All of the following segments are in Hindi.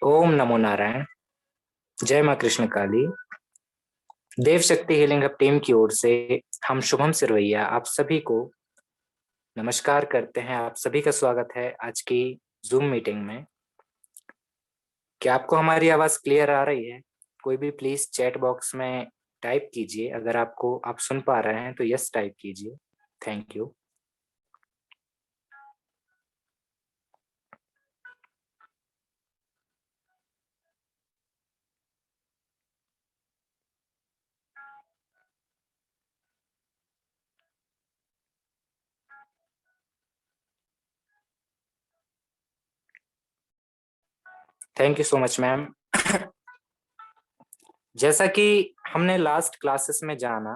ओम नमो नारायण। जय माँ कृष्ण काली। देव शक्ति हीलिंग हब टीम की ओर से हम शुभम सिरवैया आप सभी को नमस्कार करते हैं। आप सभी का स्वागत है आज की जूम मीटिंग में। क्या आपको हमारी आवाज क्लियर आ रही है? कोई भी प्लीज चैट बॉक्स में टाइप कीजिए। अगर आपको आप सुन पा रहे हैं तो यस टाइप कीजिए। Thank you. Thank you so much ma'am. जैसा कि हमने लास्ट क्लासेस में जाना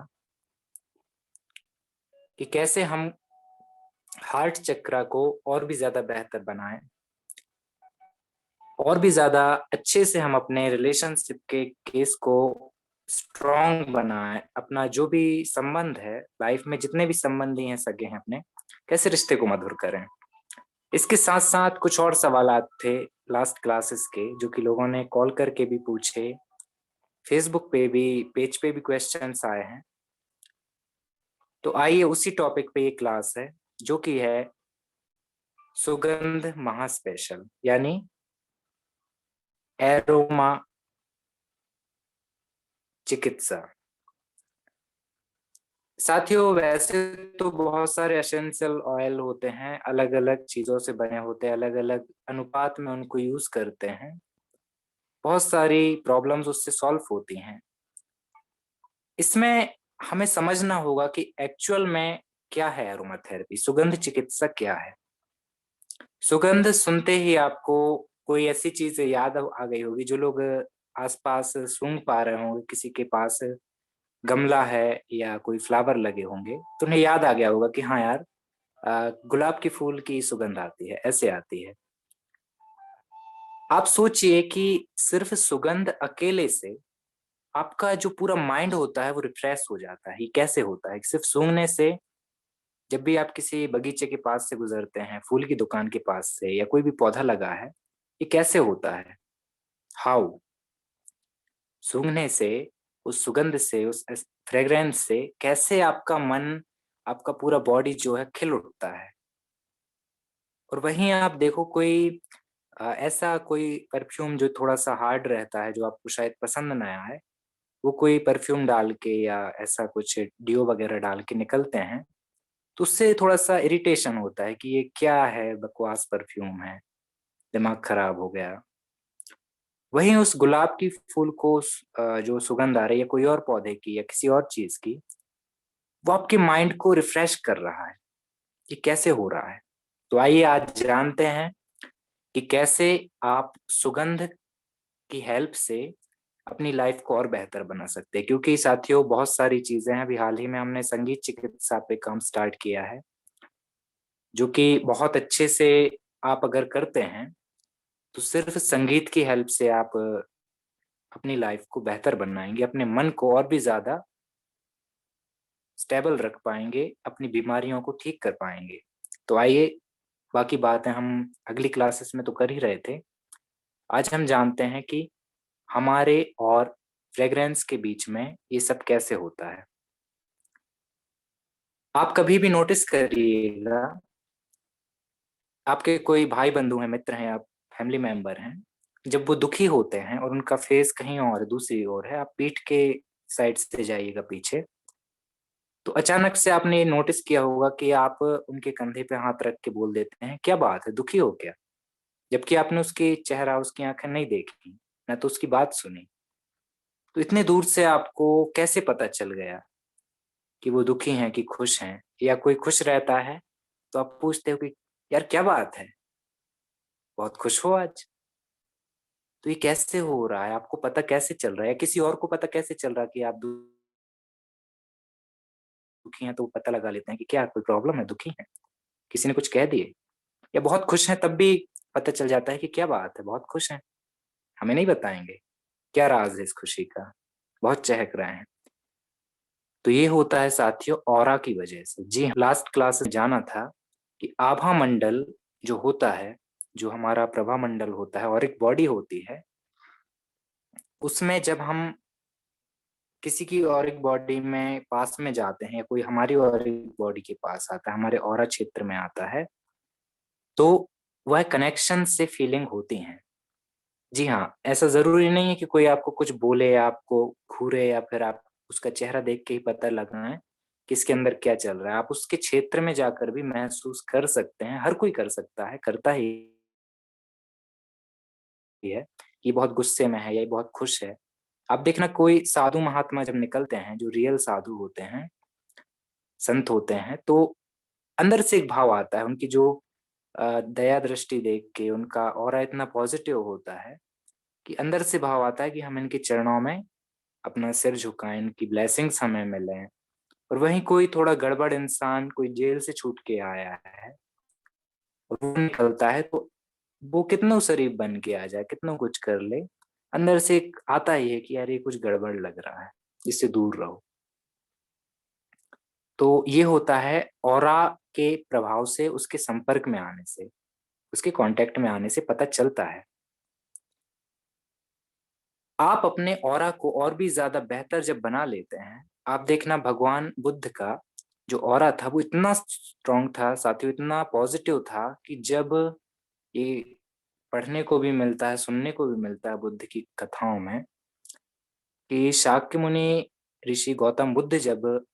कि कैसे हम हार्ट चक्र को और भी ज्यादा बेहतर बनाएं, और भी ज्यादा अच्छे से हम अपने रिलेशनशिप के केस को स्ट्रॉन्ग बनाएं। अपना जो भी संबंध है लाइफ में, जितने भी संबंधी हैं सगे हैं अपने, कैसे रिश्ते को मधुर करें। इसके साथ साथ कुछ और सवालात थे लास्ट क्लासेस के, जो कि लोगों ने कॉल करके भी पूछे, फेसबुक पे भी, पेज पे भी क्वेश्चंस आए हैं। तो आइए उसी टॉपिक पे ये क्लास है, जो कि है सुगंध महा स्पेशल, यानी एरोमा चिकित्सा। साथियों, वैसे तो बहुत सारे एसेंशियल ऑयल होते हैं, अलग अलग चीजों से बने होते हैं, अलग अलग अनुपात में उनको यूज करते हैं, बहुत सारी प्रॉब्लम्स उससे सॉल्व होती हैं। इसमें हमें समझना होगा कि एक्चुअल में क्या है एरोमा थेरेपी, सुगंध चिकित्सा क्या है। सुगंध सुनते ही आपको कोई ऐसी चीज याद आ गई होगी, जो लोग आसपास सूंघ पा रहे होंगे, किसी के पास गमला है या कोई फ्लावर लगे होंगे तो उन्हें याद आ गया होगा कि हाँ यार, गुलाब के फूल की सुगंध आती है, ऐसे आती है। आप सोचिए कि सिर्फ सुगंध अकेले से आपका जो पूरा माइंड होता है वो रिफ्रेश हो जाता है। ये कैसे होता है? सिर्फ सूंघने से। जब भी आप किसी बगीचे के पास से गुजरते हैं, फूल की दुकान के पास से, या कोई भी पौधा लगा है, ये कैसे होता है? हाउ? सूंघने से, उस सुगंध से, उस फ्रेग्रेंस से कैसे आपका मन, आपका पूरा बॉडी जो है खिल उठता है। और वहीं आप देखो कोई ऐसा कोई परफ्यूम जो थोड़ा सा हार्ड रहता है, जो आपको शायद पसंद ना आए, वो कोई परफ्यूम डाल के या ऐसा कुछ डियो वगैरह डाल के निकलते हैं, तो उससे थोड़ा सा इरिटेशन होता है कि ये क्या है, बकवास परफ्यूम है, दिमाग खराब हो गया। वहीं उस गुलाब की फूल को जो सुगंध आ रही है कोई और पौधे की या किसी और चीज की, वो आपके माइंड को रिफ्रेश कर रहा है। ये कैसे हो रहा है? तो आइए आज जानते हैं कि कैसे आप सुगंध की हेल्प से अपनी लाइफ को और बेहतर बना सकते हैं। क्योंकि साथियों, बहुत सारी चीजें हैं। अभी हाल ही में हमने संगीत चिकित्सा पे काम स्टार्ट किया है, जो कि बहुत अच्छे से आप अगर करते हैं तो सिर्फ संगीत की हेल्प से आप अपनी लाइफ को बेहतर बनाएंगे, अपने मन को और भी ज्यादा स्टेबल रख पाएंगे, अपनी बीमारियों को ठीक कर पाएंगे। तो आइए, बाकी बातें हम अगली क्लासेस में तो कर ही रहे थे। आज हम जानते हैं कि हमारे और फ्रेग्रेंस के बीच में ये सब कैसे होता है। आप कभी भी नोटिस करिएगा, आपके कोई भाई बंधु हैं, मित्र हैं, आप फैमिली मेंबर हैं, जब वो दुखी होते हैं और उनका फेस कहीं और दूसरी ओर है, आप पीठ के साइड से जाइएगा पीछे, तो अचानक से आपने ये नोटिस किया होगा कि आप उनके कंधे पे हाथ रख के बोल देते हैं, क्या बात है, दुखी हो क्या? जबकि आपने उसकी चेहरा, उसकी आंखें नहीं देखी, न तो उसकी बात सुनी। तो इतने दूर से आपको कैसे पता चल गया कि वो दुखी हैं कि खुश हैं? या कोई खुश रहता है तो आप पूछते हो कि यार क्या बात है, बहुत खुश हो आज? तो ये कैसे हो रहा है? आपको पता कैसे चल रहा है? या किसी और को पता कैसे चल रहा है कि आप दुखी हैं? तो वो पता लगा लेते हैं कि क्या कोई प्रॉब्लम है, दुखी है, किसी ने कुछ कह दिए। या बहुत खुश हैं तब भी पता चल जाता है कि क्या बात है, बहुत खुश हैं, हमें नहीं बताएंगे क्या राज है इस खुशी का, बहुत चहक रहे हैं। तो ये होता है साथियों ऑरा की वजह से। जी हाँ, लास्ट क्लास में जाना था कि आभा मंडल जो होता है जो हमारा प्रभामंडल होता है और एक बॉडी होती है, उसमें जब हम किसी की और एक बॉडी में पास में जाते हैं, कोई हमारी और एक बॉडी के पास आता है, हमारे ऑरा क्षेत्र में आता है, तो वह कनेक्शन से फीलिंग होती है। जी हाँ, ऐसा जरूरी नहीं है कि कोई आपको कुछ बोले या आपको घूरे या फिर आप उसका चेहरा देख के ही पता लगाएं कि इसके अंदर क्या चल रहा है। आप उसके क्षेत्र में जाकर भी महसूस कर सकते हैं, हर कोई कर सकता है, करता ही है कि बहुत गुस्से में है या ये बहुत खुश है। आप देखना, कोई साधु महात्मा जब निकलते हैं, जो रियल साधु होते हैं, संत होते हैं, तो अंदर से एक भाव आता है। उनकी जो दया दृष्टि देख के उनका ऑरा इतना पॉजिटिव होता है कि अंदर से भाव आता है कि हम इनके चरणों में अपना सिर झुकाएं, इनकी ब्लेसिंग्स हमें मिलें। और वहीं कोई थोड़ा गड़बड़ इंसान, कोई जेल से छूट के आया है और वो निकलता है, तो वो कितना शरीफ बन के आ जाए, कितना कुछ कर ले, अंदर से एक आता ही है कि यार ये कुछ गड़बड़ लग रहा है, इससे दूर रहो। तो ये होता है ऑरा के प्रभाव से, उसके संपर्क में आने से, उसके कांटेक्ट में आने से पता चलता है। आप अपने ऑरा को और भी ज्यादा बेहतर जब बना लेते हैं, आप देखना भगवान बुद्ध का जो ऑरा था वो इतना स्ट्रांग था साथियों, इतना पॉजिटिव था कि जब ये पढ़ने को भी मिलता है, सुनने को भी मिलता है बुद्ध की कथाओं में, कि शाक्य मुनि ऋषि गौतम बुद्ध जब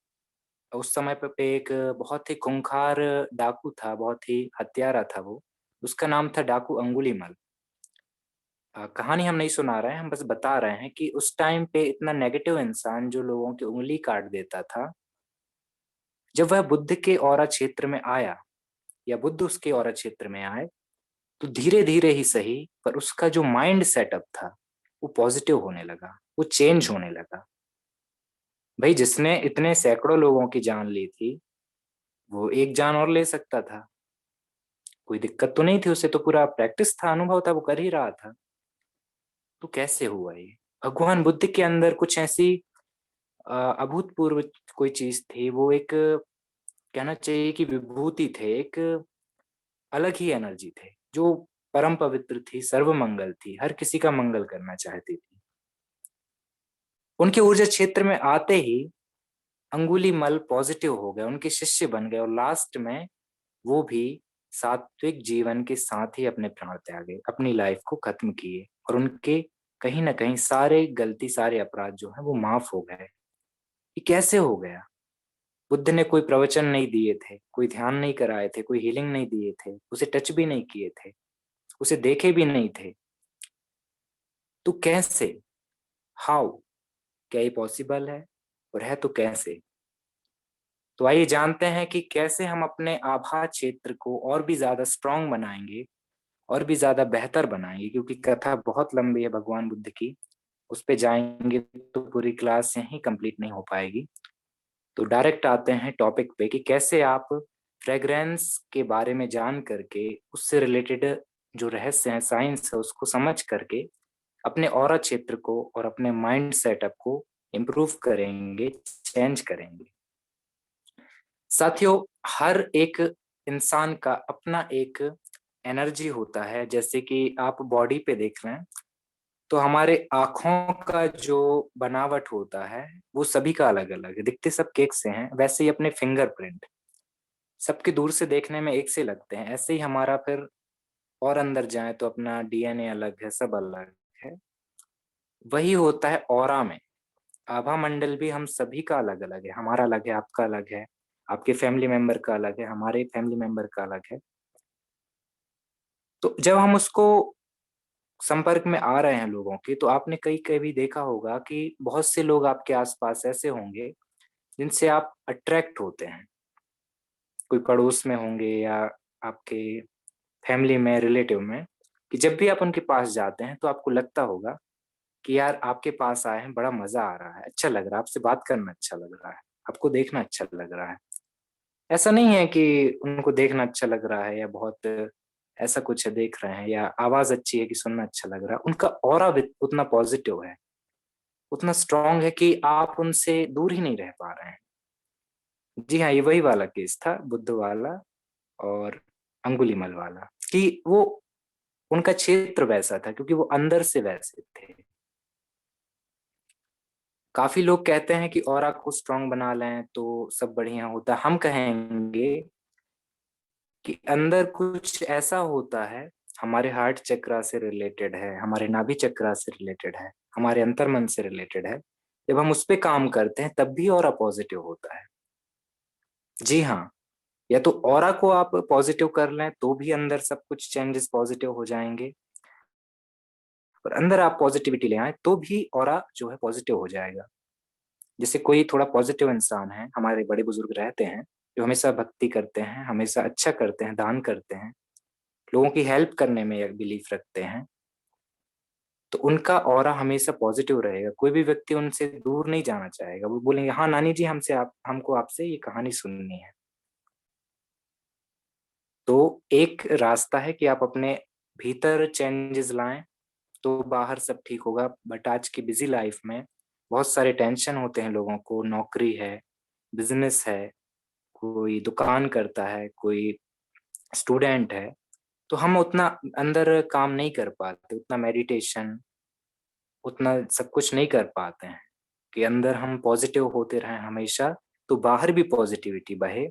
उस समय पे एक बहुत ही खूंखार डाकू था, बहुत ही हत्यारा था वो, उसका नाम था डाकू अंगुलीमाल। कहानी हम नहीं सुना रहे हैं, हम बस बता रहे हैं कि उस टाइम पे इतना नेगेटिव इंसान जो लोगों की उंगली काट देता था, जब वह बुद्ध के औरा क्षेत्र में आया या बुद्ध उसके औरा क्षेत्र में आए, तो धीरे धीरे ही सही पर उसका जो माइंड सेटअप था वो पॉजिटिव होने लगा, वो चेंज होने लगा। भाई जिसने इतने सैकड़ों लोगों की जान ली थी, वो एक जान और ले सकता था, कोई दिक्कत तो नहीं थी उसे, तो पूरा प्रैक्टिस था, अनुभव था, वो कर ही रहा था। तो कैसे हुआ ये? भगवान बुद्ध के अंदर कुछ ऐसी अभूतपूर्व कोई चीज थी, वो एक कहना चाहिए कि विभूति थे, एक अलग ही एनर्जी थे, जो परम पवित्र थी, सर्व मंगल थी, हर किसी का मंगल करना चाहती थी। उनके ऊर्जा क्षेत्र में आते ही अंगुलीमल पॉजिटिव हो गए, उनके शिष्य बन गए और लास्ट में वो भी सात्विक जीवन के साथ ही अपने प्राण त्यागे, अपनी लाइफ को खत्म किए, और उनके कहीं ना कहीं सारे गलती, सारे अपराध जो है वो माफ हो गए। ये कैसे हो गया? बुद्ध ने कोई प्रवचन नहीं दिए थे, कोई ध्यान नहीं कराए थे, कोई हीलिंग नहीं दिए थे, उसे टच भी नहीं किए थे, उसे देखे भी नहीं थे। तो कैसे? हाउ? क्या ये पॉसिबल है? और है तो कैसे? तो आइए जानते हैं कि कैसे हम अपने आभा क्षेत्र को और भी ज्यादा स्ट्रांग बनाएंगे और भी ज्यादा बेहतर बनाएंगे, क्योंकि कथा बहुत लंबी है भगवान बुद्ध की, उस पे जाएंगे तो पूरी क्लास यहीं कंप्लीट नहीं हो पाएगी। तो डायरेक्ट आते हैं टॉपिक पे कि कैसे आप फ्रेग्रेंस के बारे में जान करके, उससे रिलेटेड जो रहस्य है, साइंस है, उसको समझ करके अपने ऑरा क्षेत्र को और अपने माइंड सेटअप को इम्प्रूव करेंगे, चेंज करेंगे। साथियों, हर एक इंसान का अपना एक एनर्जी होता है। जैसे कि आप बॉडी पे देख रहे हैं, तो हमारे आंखों का जो बनावट होता है वो सभी का अलग अलग है, दिखते सब केक से हैं। वैसे ही अपने फिंगरप्रिंट सबके दूर से देखने में एक से लगते हैं, ऐसे ही हमारा फिर और अंदर जाए तो अपना डीएनए अलग है, सब अलग है। वही होता है ऑरा में। आभा मंडल भी हम सभी का अलग अलग है, हमारा अलग है, आपका अलग है, आपके फैमिली मेंबर का अलग है, हमारे फैमिली मेंबर का अलग है। तो जब हम उसको संपर्क में आ रहे हैं लोगों के, तो आपने कई कभी देखा होगा कि बहुत से लोग आपके आसपास ऐसे होंगे जिनसे आप अट्रैक्ट होते हैं, कोई पड़ोस में होंगे या आपके फैमिली में, रिलेटिव में, कि जब भी आप उनके पास जाते हैं तो आपको लगता होगा कि यार आपके पास आए हैं, बड़ा मजा आ रहा है, अच्छा लग रहा है, आपसे बात करना अच्छा लग रहा है, आपको देखना अच्छा लग रहा है। ऐसा नहीं है कि उनको देखना अच्छा लग रहा है या बहुत ऐसा कुछ है देख रहे हैं, या आवाज अच्छी है कि सुनना अच्छा लग रहा है, उनका ऑरा उतना पॉजिटिव है, उतना स्ट्रांग है कि आप उनसे दूर ही नहीं रह पा रहे हैं। जी हाँ, ये वही वाला केस था, बुद्ध वाला और अंगुलीमल वाला, कि वो उनका क्षेत्र वैसा था क्योंकि वो अंदर से वैसे थे। काफी लोग कहते हैं कि ऑरा को स्ट्रांग बना लें तो सब बढ़िया होता है। हम कहेंगे कि अंदर कुछ ऐसा होता है, हमारे हार्ट चक्रा से रिलेटेड है, हमारे नाभि चक्रा से रिलेटेड है, हमारे अंतर्मन से रिलेटेड है। जब हम उस पे काम करते हैं तब भी ऑरा पॉजिटिव होता है। जी हाँ, या तो ऑरा को आप पॉजिटिव कर लें तो भी अंदर सब कुछ चेंजेस पॉजिटिव हो जाएंगे, और अंदर आप पॉजिटिविटी ले आए तो भी ऑरा जो है पॉजिटिव हो जाएगा। जैसे कोई थोड़ा पॉजिटिव इंसान है, हमारे बड़े बुजुर्ग रहते हैं जो हमेशा भक्ति करते हैं, हमेशा अच्छा करते हैं, दान करते हैं, लोगों की हेल्प करने में बिलीफ रखते हैं, तो उनका ऑरा हमेशा पॉजिटिव रहेगा। कोई भी व्यक्ति उनसे दूर नहीं जाना चाहेगा। वो बोलेंगे हाँ नानी जी, हमको आपसे ये कहानी सुननी है। तो एक रास्ता है कि आप अपने भीतर चेंजेस लाएं तो बाहर सब ठीक होगा। बट आज की बिजी लाइफ में बहुत सारे टेंशन होते हैं लोगों को, नौकरी है, बिजनेस है, कोई दुकान करता है, कोई स्टूडेंट है, तो हम उतना अंदर काम नहीं कर पाते, उतना मेडिटेशन, उतना सब कुछ नहीं कर पाते हैं कि अंदर हम पॉजिटिव होते रहें हमेशा तो बाहर भी पॉजिटिविटी बहे।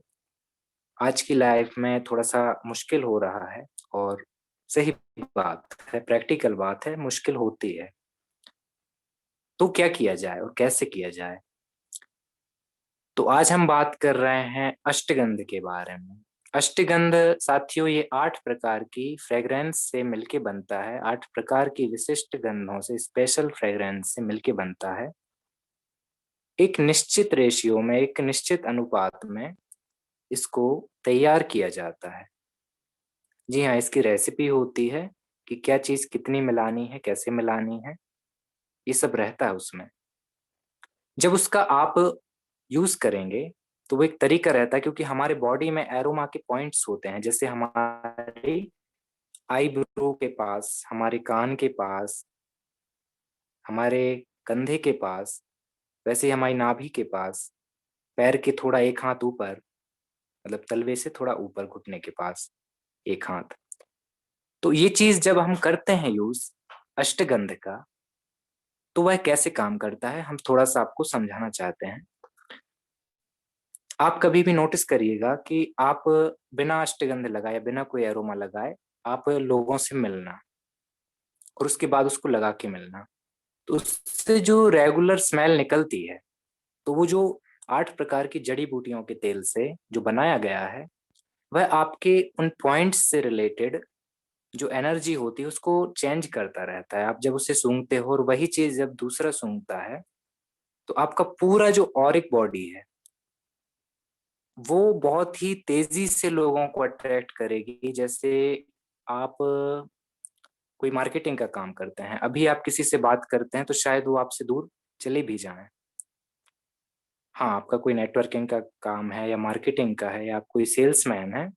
आज की लाइफ में थोड़ा सा मुश्किल हो रहा है, और सही बात है, प्रैक्टिकल बात है, मुश्किल होती है। तो क्या किया जाए और कैसे किया जाए? तो आज हम बात कर रहे हैं अष्टगंध के बारे में। अष्टगंध साथियों, ये 8 प्रकार की फ्रेग्रेंस से मिलके बनता है। 8 प्रकार की विशिष्ट गंधों से, स्पेशल फ्रेग्रेंस से मिलके बनता है। एक निश्चित रेशियो में, एक निश्चित अनुपात में इसको तैयार किया जाता है। जी हाँ, इसकी रेसिपी होती है कि क्या चीज कितनी मिलानी है, कैसे मिलानी है, ये सब रहता है उसमें। जब उसका आप यूज करेंगे तो वो एक तरीका रहता है, क्योंकि हमारे बॉडी में एरोमा के पॉइंट्स होते हैं। जैसे हमारे आईब्रो के पास, हमारे कान के पास, हमारे कंधे के पास, वैसे ही हमारी नाभि के पास, पैर के थोड़ा एक हाथ ऊपर, मतलब तलवे से थोड़ा ऊपर घुटने के पास एक हाथ। तो ये चीज जब हम करते हैं यूज अष्टगंध का, तो वह कैसे काम करता है हम थोड़ा सा आपको समझाना चाहते हैं। आप कभी भी नोटिस करिएगा कि आप बिना अष्टगंध लगाए, बिना कोई एरोमा लगाए आप लोगों से मिलना और उसके बाद उसको लगा के मिलना, तो उससे जो रेगुलर स्मेल निकलती है, तो वो जो 8 प्रकार की जड़ी बूटियों के तेल से जो बनाया गया है, वह आपके उन पॉइंट्स से रिलेटेड जो एनर्जी होती है उसको चेंज करता रहता है। आप जब उसे सूंघते हो और वही चीज जब दूसरा सूंघता है, तो आपका पूरा जो ऑरिक बॉडी है वो बहुत ही तेजी से लोगों को अट्रैक्ट करेगी। जैसे आप कोई मार्केटिंग का काम करते हैं, अभी आप किसी से बात करते हैं तो शायद वो आपसे दूर चले भी जाएं। हाँ, आपका कोई नेटवर्किंग का काम है या मार्केटिंग का है या आप कोई सेल्समैन है,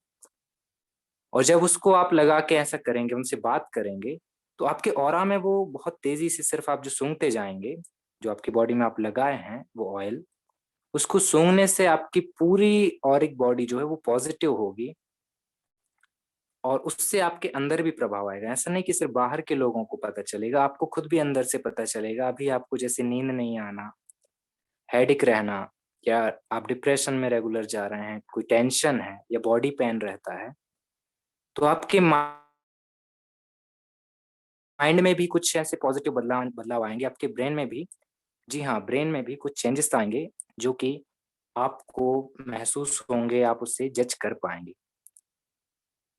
और जब उसको आप लगा के ऐसा करेंगे, उनसे बात करेंगे, तो आपके ऑरा में वो बहुत तेजी से, सिर्फ आप जो सूंघते जाएंगे, जो आपकी बॉडी में आप लगाए हैं वो ऑयल, उसको सूंघने से आपकी पूरी ऑरिक बॉडी जो है वो पॉजिटिव होगी, और उससे आपके अंदर भी प्रभाव आएगा। ऐसा नहीं कि सिर्फ बाहर के लोगों को पता चलेगा, आपको खुद भी अंदर से पता चलेगा। अभी आपको जैसे नींद नहीं आना, हेडेक रहना, या आप डिप्रेशन में रेगुलर जा रहे हैं, कोई टेंशन है या बॉडी पेन रहता है, तो आपके माइंड में भी कुछ ऐसे पॉजिटिव बदलाव बदलाव आएंगे, आपके ब्रेन में भी। जी हाँ, ब्रेन में भी कुछ चेंजेस आएंगे जो कि आपको महसूस होंगे, आप उससे जज कर पाएंगे।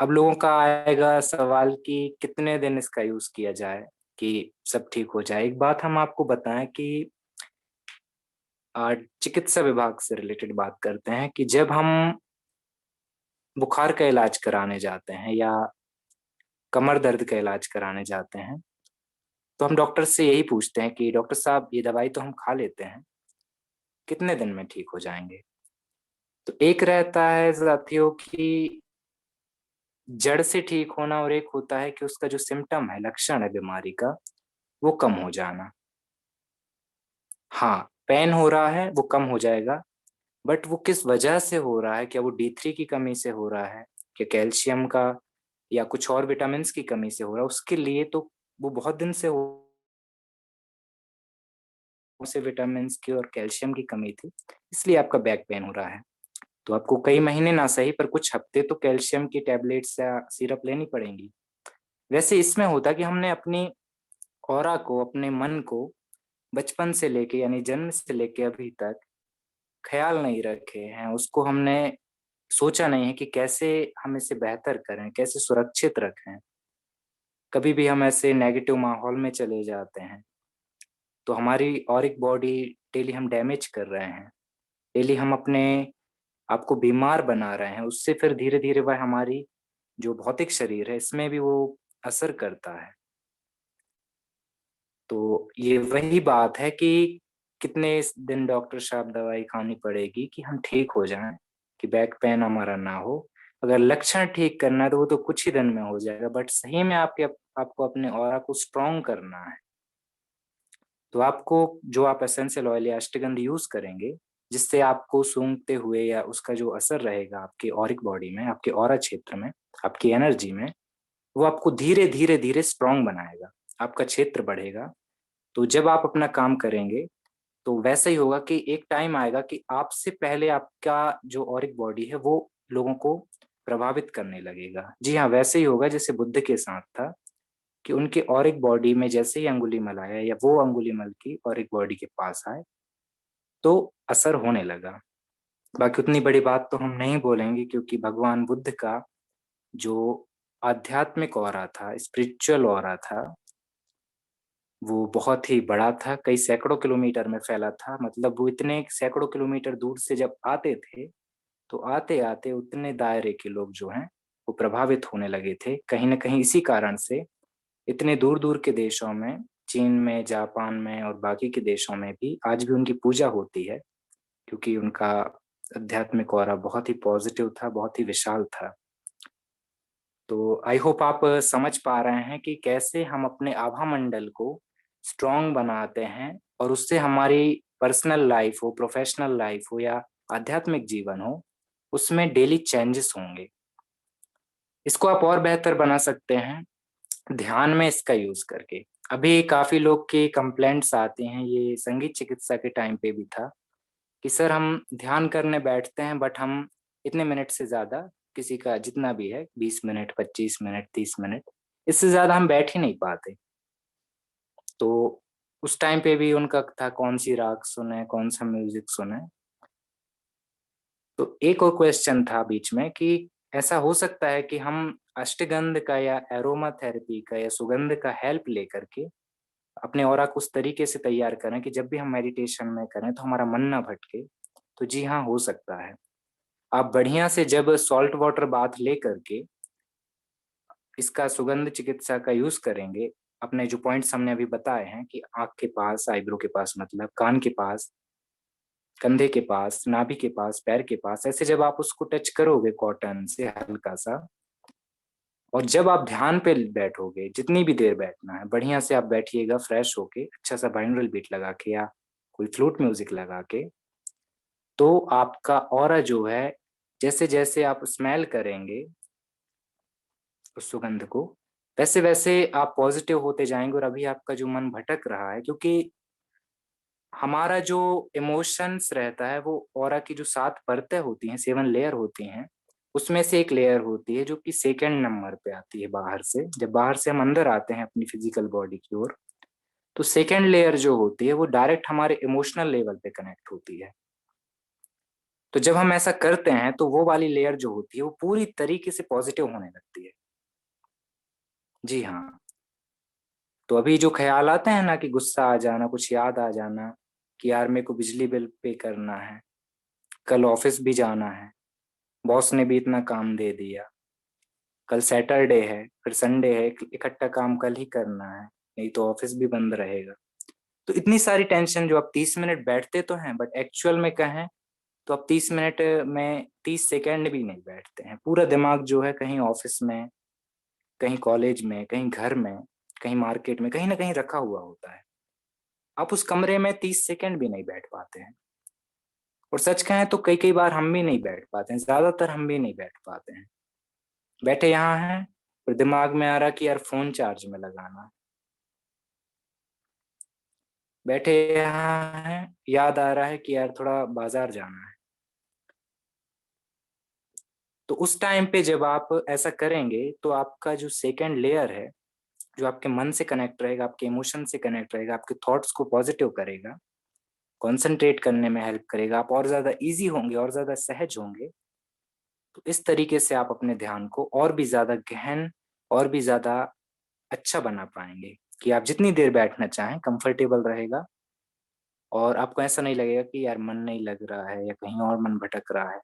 अब लोगों का आएगा सवाल कि कितने दिन इसका यूज किया जाए कि सब ठीक हो जाए। एक बात हम आपको बताएं कि चिकित्सा विभाग से रिलेटेड बात करते हैं कि जब हम बुखार का इलाज कराने जाते हैं या कमर दर्द का इलाज कराने जाते हैं, तो हम डॉक्टर से यही पूछते हैं कि डॉक्टर साहब, ये दवाई तो हम खा लेते हैं, कितने दिन में ठीक हो जाएंगे? तो एक रहता है साथियों कि जड़ से ठीक होना, और एक होता है कि उसका जो सिम्टम है, लक्षण है बीमारी का, वो कम हो जाना। हाँ, पेन हो रहा है वो कम हो जाएगा, बट वो किस वजह से हो रहा है, क्या वो D3 की कमी से हो रहा है, क्या कैल्शियम का या कुछ और विटामिन्स की कमी से हो रहा है, उसके लिए तो वो बहुत दिन से हो उसे विटामिन्स की और कैल्शियम की कमी थी, इसलिए आपका बैक पेन हो रहा है। तो आपको कई महीने ना सही पर कुछ हफ्ते तो कैल्शियम की टैबलेट्स या सिरप लेनी पड़ेंगी। वैसे इसमें होता कि हमने अपनी ऑरा को, अपने मन को बचपन से लेके यानी जन्म से लेके अभी तक ख़्याल नहीं रखे हैं, उसको हमने सोचा नहीं है कि कैसे हम इसे बेहतर करें, कैसे सुरक्षित रखें। कभी भी हम ऐसे नेगेटिव माहौल में चले जाते हैं, तो हमारी ऑरिक बॉडी डेली हम डैमेज कर रहे हैं। डेली हम अपने आप को बीमार बना रहे हैं, उससे फिर धीरे-धीरे वह हमारी जो भौतिक शरीर है, इसमें भी वो असर करता है। तो ये वही बात है कि कितने दिन डॉक्टर साहब दवाई खानी पड़ेगी कि हम ठीक हो जाएँ, कि बैक पेन हमारा ना हो। अगर लक्षण ठीक करना है तो वो तो कुछ ही दिन में हो जाएगा, बट सही में आपको अपने ऑरा को स्ट्रॉन्ग करना है। तो आपको जो आप एसेंशियल ऑयल या अष्टगंध यूज़ करेंगे, जिससे आपको सूंघते हुए या उसका जो असर रहेगा आपकी ऑरिक बॉडी में, आपके ऑरा क्षेत्र में, आपकी एनर्जी में, वो आपको धीरे-धीरे, धीरे स्ट्रॉन्ग बनाएगा। आपका क्षेत्र बढ़ेगा। तो जब आप अपना काम करेंगे, तो वैसा ही होगा कि एक टाइम आएगा कि आपसे पहले आपका जो ऑरिक बॉडी है, वो लोगों को प्रभावित करने लगेगा। जी हाँ, वैसे ही होगा जैसे बुद्ध के साथ था कि उनके ऑरिक बॉडी में जैसे ही अंगुलीमाल आया या वो अंगुलीमाल की ऑरिक बॉडी के पास आए, तो असर होने लगा। बाकी उतनी बड़ी बात तो हम नहीं बोलेंगे क्योंकि भगवान बुद्ध का जो आध्यात्मिक ऑरा था, स्पिरिचुअल ऑरा था, वो बहुत ही बड़ा था, कई सैकड़ों किलोमीटर में फैला था। मतलब वो इतने सैकड़ों किलोमीटर दूर से जब आते थे, तो आते-आते उतने दायरे के लोग जो हैं, वो प्रभावित होने लगे थे। कहीं न कहीं इसी कारण से इतने दूर-दूर के देशों में, चीन में, जापान में और बाकी के देशों में भी आज भी उनकी पूजा होती है, क्योंकि उनका आध्यात्मिक ऑरा बहुत ही पॉज़िटिव था, बहुत ही विशाल था। तो आई होप आप समझ पा रहे हैं कि कैसे हम अपने आभा मंडल को स्ट्रॉन्ग बनाते हैं और उससे हमारी पर्सनल लाइफ़ हो, प्रोफ़ेशनल लाइफ़ हो या आध्यात्मिक जीवन हो, उसमें डेली चेंजेस होंगे। इसको आप और बेहतर बना सकते हैं ध्यान में इसका यूज़ करके। अभी काफ़ी लोग की कंप्लेंट्स आती हैं, ये संगीत चिकित्सा के टाइम पे भी था कि सर हम ध्यान करने बैठते हैं बट हम इतने मिनट से ज़्यादा किसी का जितना भी है 20 मिनट, 25 मिनट, 30 मिनट, इससे ज़्यादा हम बैठ ही नहीं पाते। तो उस टाइम पे भी उनका था कौन-सी राग सुनें, कौन-सा म्यूज़िक सुनें। तो एक और क्वेश्चन था बीच में कि ऐसा हो सकता है कि हम अष्टगंध का या एरोमा थेरेपी का या सुगंध का हेल्प लेकर के अपने ऑरा को उस तरीके से तैयार करें कि जब भी हम मेडिटेशन में करें तो हमारा मन ना भटके। तो जी हाँ, हो सकता है। आप बढ़िया से जब सॉल्ट वाटर बाथ लेकर के इसका सुगंध चिकित्सा का यूज़ करेंगे, अपने जो पॉइंट्स हमने अभी बताए हैं कि आँख के पास, आईब्रो के पास मतलब कान के पास, कंधे के पास, नाभि के पास, पैर के पास, ऐसे जब आप उसको टच करोगे कॉटन से हल्का-सा और जब आप ध्यान पे बैठोगे, जितनी भी देर बैठना है, बढ़िया से आप बैठिएगा फ्रेश होके, अच्छा-सा बाइनरल बीट लगा के या कोई फ्लूट म्यूज़िक लगा के, तो आपका ऑरा जो है, जैसे-जैसे आप स्मेल करेंगे उस सुगंध को, वैसे-वैसे आप पॉज़िटिव होते जाएँगे और अभी आपका जो मन भटक रहा है क्योंकि हमारा जो इमोशंस रहता है वो ऑरा की जो 7 परतें होती हैं, 7 लेयर होती हैं, उसमें से एक लेयर होती है जो कि सेकंड नंबर पे आती है बाहर से। जब बाहर से हम अंदर आते हैं अपनी फिज़िकल बॉडी की ओर, तो सेकंड लेयर जो होती है वो डायरेक्ट हमारे इमोशनल लेवल पे कनेक्ट होती है। तो जब हम ऐसा करते हैं तो वो वाली लेयर जो होती है वो पूरी तरीके से पॉज़िटिव होने लगती है। जी हाँ। तो अभी जो ख़्याल आते हैं ना कि गुस्सा आ जाना, कुछ याद आ जाना कि यार मेरे को बिजली बिल पे करना है, कल ऑफ़िस भी जाना है, बॉस ने भी इतना काम दे दिया, कल सैटरडे है, फिर संडे है, इकट्ठा काम कल ही करना है, नहीं तो ऑफ़िस भी बंद रहेगा। तो इतनी सारी टेंशन जो आप 30 मिनट बैठते तो हैं बट एक्चुअल में कहें तो आप 30 मिनट में 30 सेकंड भी नहीं बैठते हैं। पूरा दिमाग जो है कहीं ऑफ़िस में, कहीं कॉलेज में, कहीं घर में, कहीं मार्केट में, कहीं न कहीं रखा हुआ होता है। आप उस कमरे में 30 सेकंड भी नहीं बैठ पाते हैं और सच कहें तो कई-कई बार हम भी नहीं बैठ पाते हैं, ज़्यादातर हम भी नहीं बैठ पाते हैं। बैठे यहाँ हैं, फिर दिमाग में आ रहा कि यार फोन चार्ज में लगाना है। बैठे यहाँ हैं, याद आ रहा है कि यार थोड़ा बाजार जाना है। तो उस टाइम पे जब आप ऐसा करेंगे तो आपका जो सेकंड लेयर है, जो आपके मन से कनेक्ट रहेगा, आपके इमोशन से कनेक्ट रहेगा, आपके थॉट्स को पॉजिटिव करेगा, कंसंट्रेट करने में हेल्प करेगा, आप और ज्यादा इजी होंगे और ज्यादा सहज होंगे। तो इस तरीके से आप अपने ध्यान को और भी ज्यादा गहन और भी ज्यादा अच्छा बना पाएंगे कि आप जितनी देर बैठना चाहें कंफर्टेबल रहेगा और आपको ऐसा नहीं लगेगा कि यार मन नहीं लग रहा है या कहीं और मन भटक रहा है।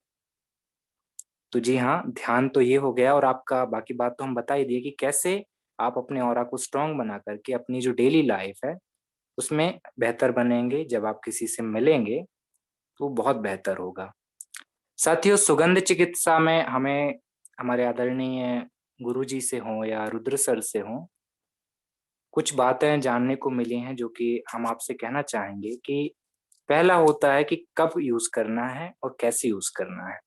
तो जी हाँ, ध्यान तो ये हो गया और आपका बाकी बात तो हम बता ही दिए कि कैसे आप अपने ऑरा को स्ट्रांग बना करके अपनी जो डेली लाइफ है उसमें बेहतर बनेंगे। जब आप किसी से मिलेंगे तो बहुत बेहतर होगा। साथियों, सुगंध चिकित्सा में हमें हमारे आदरणीय गुरुजी से हों या रुद्र सर से हों, कुछ बातें जानने को मिली हैं जो कि हम आपसे कहना चाहेंगे कि पहला होता है कि कब यूज करना है और कैसे यूज करना है।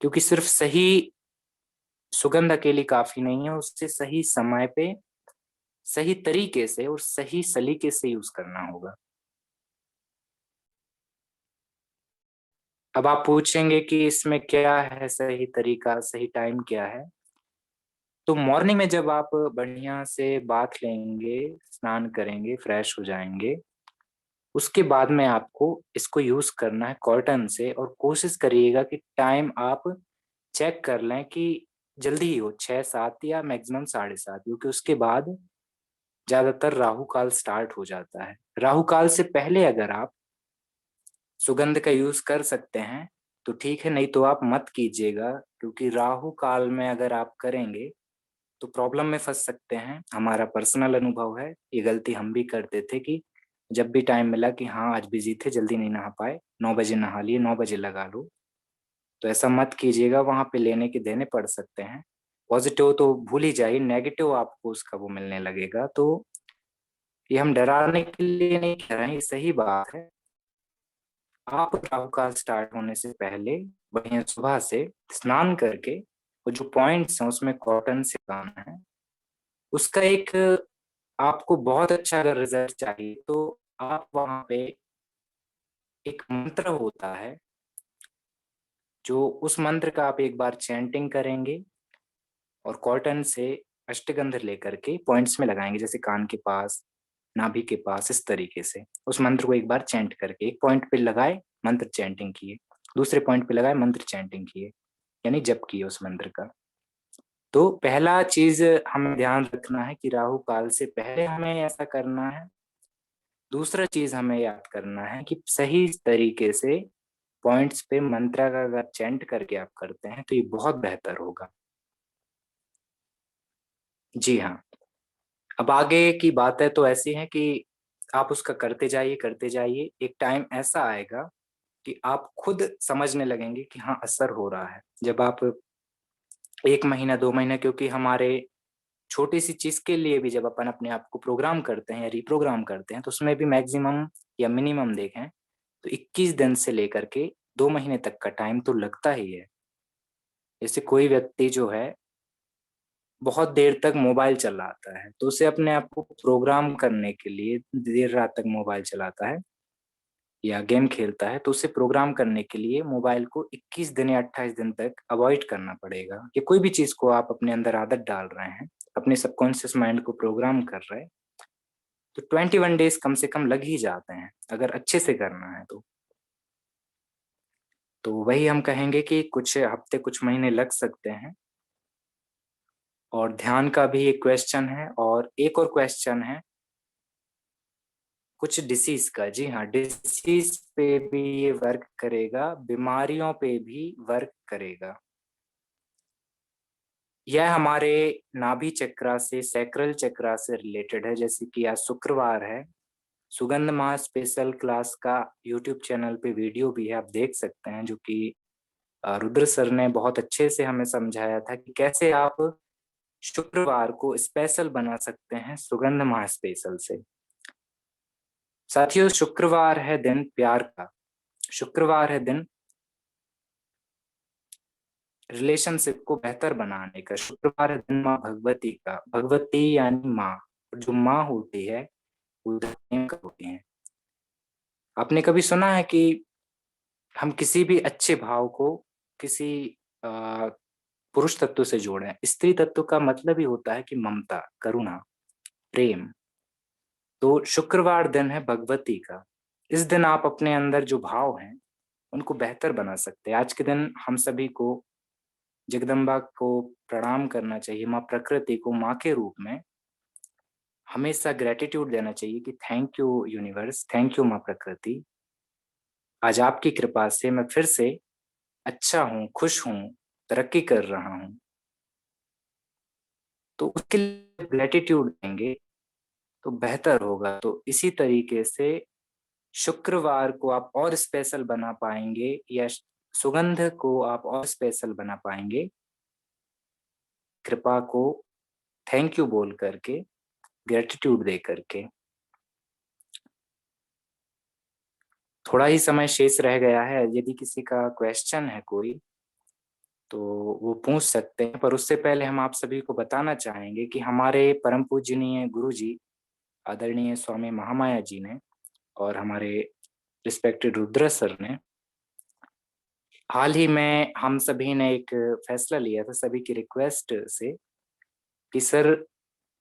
क्योंकि सिर्फ सही सुगंध अकेली काफी नहीं है, उससे सही समय पे सही तरीके से और सही सलीके से यूज करना होगा। अब आप पूछेंगे कि इसमें क्या है सही तरीका, सही टाइम क्या है। तो मॉर्निंग में जब आप बढ़िया से बाथ लेंगे, स्नान करेंगे, फ्रेश हो जाएंगे, उसके बाद में आपको इसको यूज करना है कॉटन से। और कोशिश करिएगा कि टाइम आप चेक कर लें कि जल्दी ही हो, 6-7 या मैक्सिमम 7:30, क्योंकि उसके बाद ज्यादातर राहु काल स्टार्ट हो जाता है। राहु काल से पहले अगर आप सुगंध का यूज कर सकते हैं तो ठीक है, नहीं तो आप मत कीजिएगा, क्योंकि राहु काल में अगर आप करेंगे तो प्रॉब्लम में फंस सकते हैं। हमारा पर्सनल अनुभव है, ये गलती हम भी करते थे कि जब भी टाइम मिला कि हाँ आज बिजी थे, जल्दी नहीं नहा पाए, 9 बजे नहा लिए, 9 बजे लगा लो। तो ऐसा मत कीजिएगा, वहां पे लेने के देने पड़ सकते हैं। पॉजिटिव तो भूल ही जाइए, नेगेटिव आपको उसका वो मिलने लगेगा। तो ये हम डराने के लिए नहीं कह रहे हैं, ये सही बात है। आप राहु काल स्टार्ट होने से पहले बढ़िया सुबह से स्नान करके वो जो पॉइंट्स हैं उसमें कॉटन से लगाना है। उसका एक आपको बहुत अच्छा अगर रिजल्ट चाहिए तो आप वहां पे एक मंत्र होता है, जो उस मंत्र का आप एक बार चैंटिंग करेंगे और कॉटन से अष्टगंध लेकर के पॉइंट्स में लगाएंगे, जैसे कान के पास, नाभि के पास, इस तरीके से उस मंत्र को एक बार चैंट करके एक पॉइंट पे लगाए, मंत्र चैंटिंग किए, दूसरे पॉइंट पे लगाए, मंत्र चैंटिंग किए, यानी जप किए उस मंत्र का। तो पहला चीज हमें ध्यान रखना है कि राहु काल से पहले हमें ऐसा करना है। दूसरा चीज हमें याद करना है कि सही तरीके से पॉइंट्स पे मंत्र का अगर चैंट करके आप करते हैं तो ये बहुत बेहतर होगा। जी हाँ। अब आगे की बातें तो ऐसी हैं कि आप उसका करते जाइए, एक टाइम ऐसा आएगा कि आप खुद समझने लगेंगे कि हाँ असर हो रहा है। जब आप 1 महीना 2 महीना, क्योंकि हमारे छोटी सी चीज के लिए भी जब अपन अपने आप को प्रोग्राम करते हैं या रिप्रोग्राम करते हैं तो उसमें भी मैक्सिमम या मिनिमम देखें तो 21 दिन से लेकर के 2 महीने तक का टाइम तो लगता ही है। जैसे कोई व्यक्ति जो है बहुत देर तक मोबाइल चलाता है तो उसे अपने आप को प्रोग्राम करने के लिए, देर रात तक मोबाइल चलाता है या गेम खेलता है तो उसे प्रोग्राम करने के लिए मोबाइल को 21 दिन या 28 दिन तक अवॉइड करना पड़ेगा। कि कोई भी चीज को आप अपने अंदर आदत डाल रहे हैं, अपने सबकॉन्शियस माइंड को प्रोग्राम कर रहे हैं, तो 21 डेज कम से कम लग ही जाते हैं अगर अच्छे से करना है तो वही हम कहेंगे कि कुछ हफ्ते कुछ महीने लग सकते हैं। और ध्यान का भी एक क्वेश्चन है और एक और क्वेश्चन है कुछ डिसीज का। जी हाँ, डिसीज पे भी ये वर्क करेगा, बीमारियों पे भी वर्क करेगा। यह हमारे नाभि चक्रा से, सैक्रल चक्रा से रिलेटेड है। जैसे कि आज शुक्रवार है, सुगंध महा स्पेशल क्लास का यूट्यूब चैनल पे वीडियो भी है, आप देख सकते हैं, जो कि रुद्र सर ने बहुत अच्छे से हमें समझाया था कि कैसे आप शुक्रवार को स्पेशल बना सकते हैं सुगंध महा स्पेशल से। साथियों, शुक्रवार है दिन प्यार का, शुक्रवार है दिन रिलेशनशिप को बेहतर बनाने का। शुक्रवार दिन माँ भगवती का, भगवती यानी माँ, जो माँ होती है वो धन्य होती है। आपने कभी सुना है कि हम किसी भी अच्छे भाव को किसी अ, पुरुष तत्व से जोड़ें? स्त्री तत्व का मतलब ही होता है कि ममता, करुणा, प्रेम। तो शुक्रवार दिन है भगवती का। इस दिन आप अपने अंदर जो भाव हैं उनको बेहतर बना सकते हैं। आज के दिन हम सभी को जगदम्बा को प्रणाम करना चाहिए, माँ प्रकृति को माँ के रूप में हमेशा ग्रेटिट्यूड देना चाहिए कि thank you universe, thank you माँ प्रकृति। आज आपकी कृपा से मैं फिर से अच्छा हूँ, खुश हूँ, तरक्की कर रहा हूँ। तो उसके लिए ग्रेटिट्यूड देंगे तो बेहतर होगा। तो इसी तरीके से शुक्रवार को आप और स्पेशल बना पाएंगे, या सुगंध को आप और स्पेशल बना पाएंगे, कृपा को थैंक यू बोल करके, ग्रेटिट्यूड दे करके। थोड़ा ही समय शेष रह गया है, यदि किसी का क्वेश्चन है कोई तो वो पूछ सकते हैं, पर उससे पहले हम आप सभी को बताना चाहेंगे कि हमारे परम पूजनीय गुरु जी, आदरणीय स्वामी महामाया जी ने और हमारे रिस्पेक्टेड रुद्र सर ने हाल ही में हम सभी ने एक फैसला लिया था सभी की रिक्वेस्ट से कि सर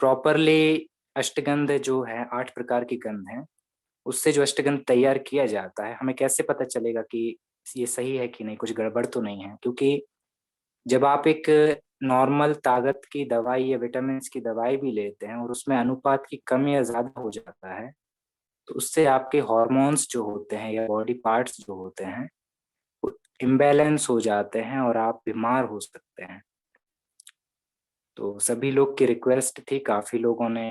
प्रॉपरली अष्टगंध जो है 8 प्रकार की गंध है, उससे जो अष्टगंध तैयार किया जाता है हमें कैसे पता चलेगा कि ये सही है कि नहीं, कुछ गड़बड़ तो नहीं है? क्योंकि जब आप एक नॉर्मल ताकत की दवाई या विटामिन की दवाई भी लेते हैं और उसमें अनुपात की कमी या ज्यादा हो जाता है तो उससे आपके हॉर्मोन्स जो होते हैं या बॉडी पार्ट्स जो होते हैं वो इम्बैलेंस हो जाते हैं और आप बीमार हो सकते हैं। तो सभी लोग की रिक्वेस्ट थी, काफी लोगों ने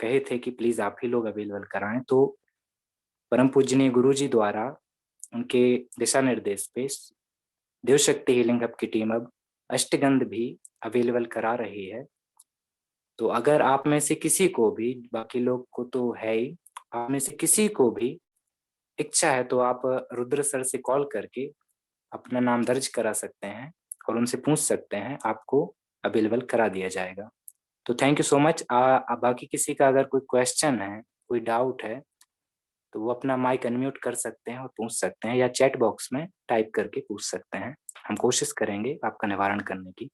कहे थे कि प्लीज आप ही लोग अवेलेबल कराएं, तो परम पूजनीय गुरु जी द्वारा उनके दिशा निर्देश पे देव शक्ति हीलिंग हब की टीम अब अष्टगंध भी अवेलेबल करा रही है। तो अगर आप में से किसी को भी, बाकी लोग को तो है ही, आप में से किसी को भी इच्छा है तो आप रुद्र सर से कॉल करके अपना नाम दर्ज करा सकते हैं और उनसे पूछ सकते हैं, आपको अवेलेबल करा दिया जाएगा। तो थैंक यू सो मच। बाकी किसी का अगर कोई क्वेश्चन है, कोई डाउट है तो वो अपना माइक अनम्यूट कर सकते हैं और पूछ सकते हैं, या चैट बॉक्स में टाइप करके पूछ सकते हैं। हम कोशिश करेंगे आपका निवारण करने की।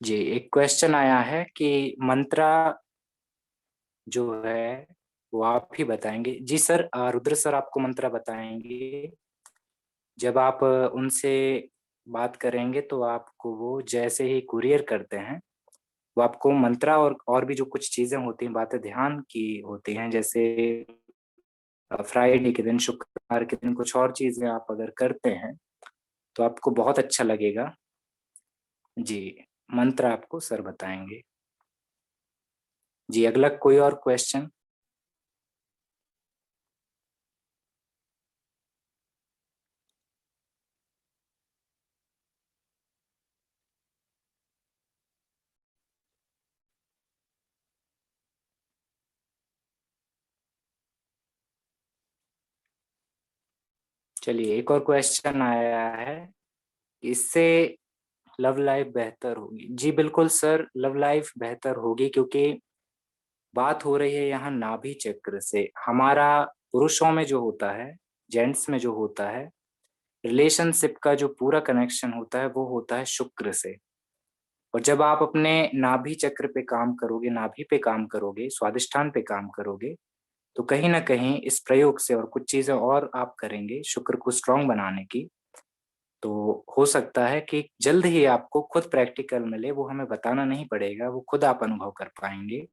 जी, एक क्वेश्चन आया है कि मंत्रा जो है वो आप ही बताएंगे? जी सर, रुद्र सर आपको मंत्रा बताएंगे। जब आप उनसे बात करेंगे तो आपको वो जैसे ही कुरियर करते हैं वो आपको मंत्रा और भी जो कुछ चीजें होती हैं, बातें ध्यान की होती हैं, जैसे फ्राइडे के दिन, शुक्रवार के दिन कुछ और चीजें आप अगर करते हैं तो आपको बहुत अच्छा लगेगा। जी, मंत्र आपको सर बताएंगे। जी, अगला कोई और क्वेश्चन? चलिए, एक और क्वेश्चन आया है, इससे लव लाइफ बेहतर होगी? जी बिल्कुल सर, लव लाइफ बेहतर होगी, क्योंकि बात हो रही है यहाँ नाभि चक्र से। हमारा पुरुषों में जो होता है, जेंट्स में जो होता है, रिलेशनशिप का जो पूरा कनेक्शन होता है वो होता है शुक्र से। और जब आप अपने नाभि चक्र पे काम करोगे, नाभि पे काम करोगे, स्वादिष्ठान पे काम करोगे, तो कहीं ना कहीं इस प्रयोग से और कुछ चीजें और आप करेंगे शुक्र को स्ट्रांग बनाने की, तो हो सकता है कि जल्द ही आपको खुद प्रैक्टिकल मिले, वो हमें बताना नहीं पड़ेगा, वो खुद आप अनुभव कर पाएंगे।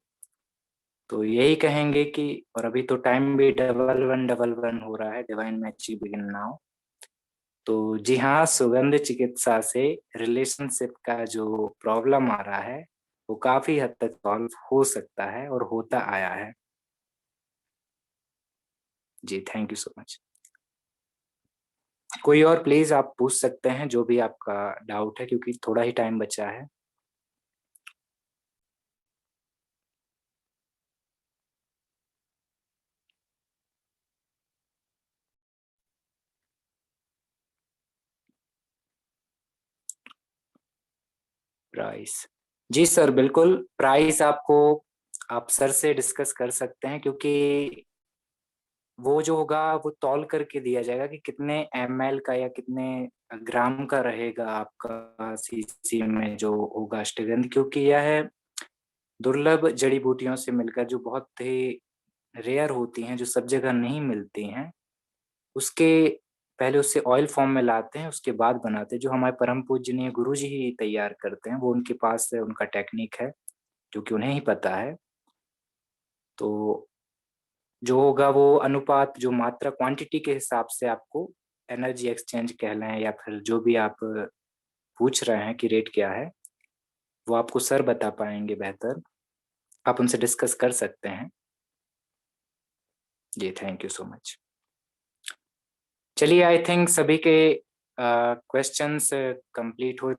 तो यही कहेंगे कि, और अभी तो टाइम भी 1111 हो रहा है, डिवाइन मैच बिगिन नाउ। तो जी हाँ, सुगंध चिकित्सा से रिलेशनशिप का जो प्रॉब्लम आ रहा है वो काफी हद तक सॉल्व हो सकता है और होता आया है। जी, थैंक यू सो मच। कोई और प्लीज आप पूछ सकते हैं जो भी आपका डाउट है, क्योंकि थोड़ा ही टाइम बचा है। प्राइस, जी सर, बिल्कुल प्राइस आपको आप सर से डिस्कस कर सकते हैं, क्योंकि वो जो होगा वो तौल करके दिया जाएगा कि कितने ml का या कितने ग्राम का रहेगा आपका सीसी में जो होगा अष्टगंध, क्योंकि यह है दुर्लभ जड़ी बूटियों से मिलकर जो बहुत ही रेयर होती हैं, जो सब जगह नहीं मिलती हैं, उसके पहले उससे ऑयल फॉर्म में लाते हैं, उसके बाद बनाते हैं, जो हमारे परम पूजनीय गुरु जी ही तैयार करते हैं। वो उनके पास है, उनका टेक्निक है जो कि उन्हें ही पता है। तो जो होगा वो अनुपात, जो मात्रा क्वांटिटी के हिसाब से आपको एनर्जी एक्सचेंज कह लें या फिर जो भी आप पूछ रहे हैं कि रेट क्या है, वो आपको सर बता पाएंगे बेहतर। आप उनसे डिस्कस कर सकते हैं। जी, थैंक यू सो मच। चलिए, आई थिंक सभी के क्वेश्चंस कंप्लीट हो